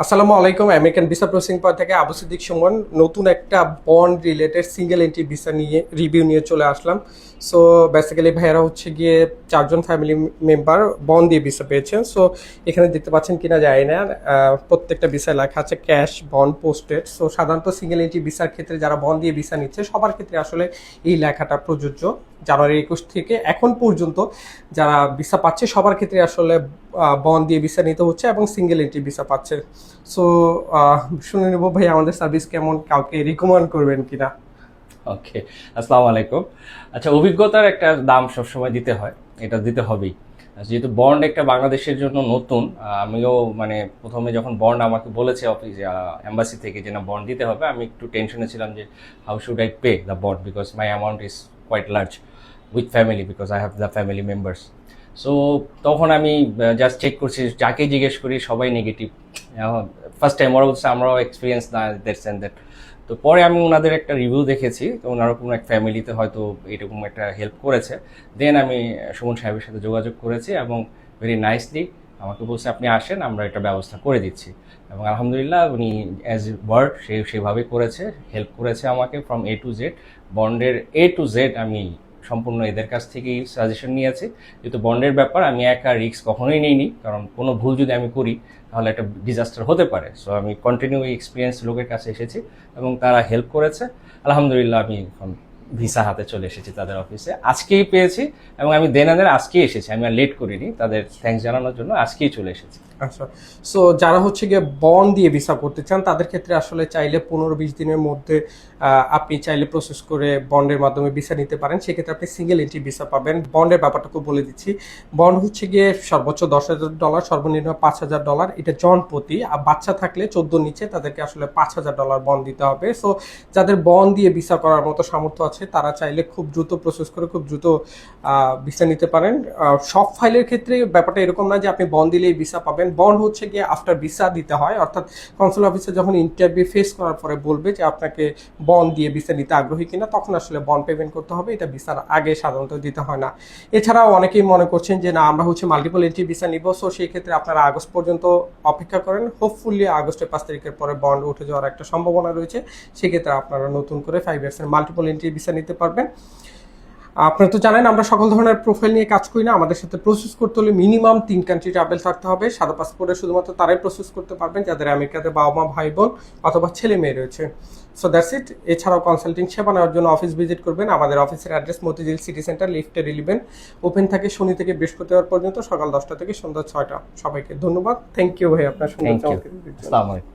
আসসালামু আলাইকুম। American visa processing point থেকে আবু সিদ্দিক সুমন নতুন একটা bond related single entry visa নিয়ে রিভিউ নিয়ে চলে আসলাম। সো বেসিক্যালি ভাইয়ারা হচ্ছে গিয়ে 4জন ফ্যামিলি মেম্বার বন্ড দিয়ে ভিসা পেয়েছেন। সো এখানে দেখতে পাচ্ছেন কিনা যায় না, প্রত্যেকটা ভিসায় লেখা আছে ক্যাশ বন্ড পোস্টেড। সো সাধারণত সিঙ্গেল এন্ট্রি ভিসার ক্ষেত্রে যারা বন্ড দিয়ে ভিসা নিচ্ছে সবার ক্ষেত্রে আসলে এই লেখাটা প্রযোজ্য। জানুয়ারি 21 থেকে এখন পর্যন্ত যারা ভিসা পাচ্ছে সবার ক্ষেত্রে আসলে বন্ড দিয়ে ভিসা নিতে হচ্ছে এবং সিঙ্গেল এন্ট্রি ভিসা পাচ্ছে। সো শুনে নেব ভাই আমাদের সার্ভিস কেমন, কাউকে রিকমেন্ড করবেন কিনা। ওকে, আসসালামু আলাইকুম। আচ্ছা, অভিজ্ঞতার একটা দাম সবসময় দিতে হয়, এটা দিতে হবেই। যেহেতু বন্ড একটা বাংলাদেশের জন্য নতুন, আমিও মানে প্রথমে যখন বন্ড আমাকে বলেছে অফিস এম্বাসি থেকে যে না বন্ড দিতে হবে, আমি একটু টেনশনে ছিলাম যে how should I pay the bond because my amount is quite large with family because I have the family members. So তখন আমি জাস্ট চেক করছি, যাকে জিজ্ঞেস করি সবাই নেগেটিভ। ফার্স্ট টাইম ওরা বলছে আমরাও এক্সপিরিয়েন্স না দ্যাটস অ্যান্ড দ্যাট। তো পরে আমি ওনাদের একটা রিভিউ দেখেছি, তো ওনারা কোনো এক ফ্যামিলিতে হয়তো এরকম একটা হেল্প করেছে। দেন আমি সুমন সাহেবের সাথে যোগাযোগ করেছি এবং ভেরি নাইসলি আমাকে বলছে আপনি আসেন, আমরা একটা ব্যবস্থা করে দিচ্ছি। এবং আলহামদুলিল্লাহ উনি অ্যাজ ওয়ার্ড সেভাবে করেছে, হেল্প করেছে আমাকে ফ্রম এ টু জেড। বন্ডের এ টু জেড আমি সম্পূর্ণ এদের কাছ থেকেই সাজেশন নিয়েছি। যেহেতু বন্ডের ব্যাপার, আমি একা রিস্ক কখনোই নিইনি, কারণ কোনো ভুল যদি আমি করি তাহলে একটা ডিজাস্টার হতে পারে। সো আমি কন্টিনিউ এক্সপিরিয়েন্স লোকের কাছে এসেছি এবং তারা হেল্প করেছে। আলহামদুলিল্লাহ আমি এখন ভিসা হাতে চলে এসেছি তাদের অফিসে, আজকেই পেয়েছি এবং আমি দেনাদের আজকেই এসেছি, আমি আর লেট করিনি। তাদের থ্যাঙ্কস জানানোর জন্য আজকেই চলে এসেছি। আচ্ছা, সো যারা হচ্ছে গিয়ে বন্ড দিয়ে ভিসা করতে চান তাদের ক্ষেত্রে আসলে চাইলে 15-20 দিনের মধ্যে আপনি চাইলে প্রসেস করে বন্ডের মাধ্যমে ভিসা নিতে পারেন। সেক্ষেত্রে আপনি সিঙ্গেল এন্ট্রি ভিসা পাবেন। বন্ডের ব্যাপারটাকে বলে দিচ্ছি, বন্ড হচ্ছে গিয়ে সর্বোচ্চ $10,000, সর্বনিম্ন $5,000। এটা জন প্রতি, আর বাচ্চা থাকলে 14 নিচে তাদেরকে আসলে $5,000 বন্ড দিতে হবে। সো যাদের বন্ড দিয়ে ভিসা করার মতো সামর্থ্য আছে তারা চাইলে খুব দ্রুত প্রসেস করে খুব দ্রুত ভিসা নিতে পারেন। সব ফাইলের ক্ষেত্রে ব্যাপারটা এরকম না যে আপনি বন্ড দিলেই ভিসা পাবেন। বন্ড হচ্ছে গিয়ে আফটার ভিসা দিতে হয়, অর্থাৎ কনসুল অফিসে যখন ইন্টারভিউ ফেস করার পরে বলবে যে আপনাকে বন্ড দিয়ে ভিসা নিতে আগ্রহী কিনা, তখন আসলে বন্ড পেমেন্ট করতে হবে। এটা ভিসার আগে সাধারণত দিতে হয় না। এছাড়াও অনেকেই মনে করছেন যে না আমরা হচ্ছে মাল্টিপল এন্ট্রি ভিসা নিব, সো সেই ক্ষেত্রে আপনারা আগস্ট পর্যন্ত অপেক্ষা করেন। হোপফুলি আগস্টের 5 তারিখের পরে বন্ড উঠে যাওয়ার একটা সম্ভাবনা রয়েছে। সেক্ষেত্রে আপনারা নতুন করে 5 ইয়ার্সের মাল্টিপল এন্ট্রি ভিসা নিতে পারবেন। আপনারা তো জানেন আমরা সকল ধরনের প্রোফাইল নিয়ে কাজ করি না। আমাদের সাথে প্রসেস করতে হলে মিনিমাম 3 কান্ট্রি ট্রাভেল থাকতে হবে। সাদা পাসপোর্টে শুধুমাত্র তারাই প্রসেস করতে পারবেন যাদের আমেরিকাতে বাবা মা ভাই বোন অথবা ছেলে মেয়ে রয়েছে। So that's it. এছাড়াও কনসাল্টিং সেবা নেওয়ার জন্য অফিস ভিজিট করবেন। আমাদের অফিসের অ্যাড্রেস মতিঝিল সিটি সেন্টার, লিফটের 11। ওপেন থাকে শনি থেকে বৃহস্পতিবার পর্যন্ত সকাল 10টা থেকে সন্ধ্যা 6টা। সবাইকে ধন্যবাদ। থ্যাংক ইউ ভাই আপনার সুন্দর থ্যাংক ইউ, চমৎকার। আসসালামু আলাইকুম।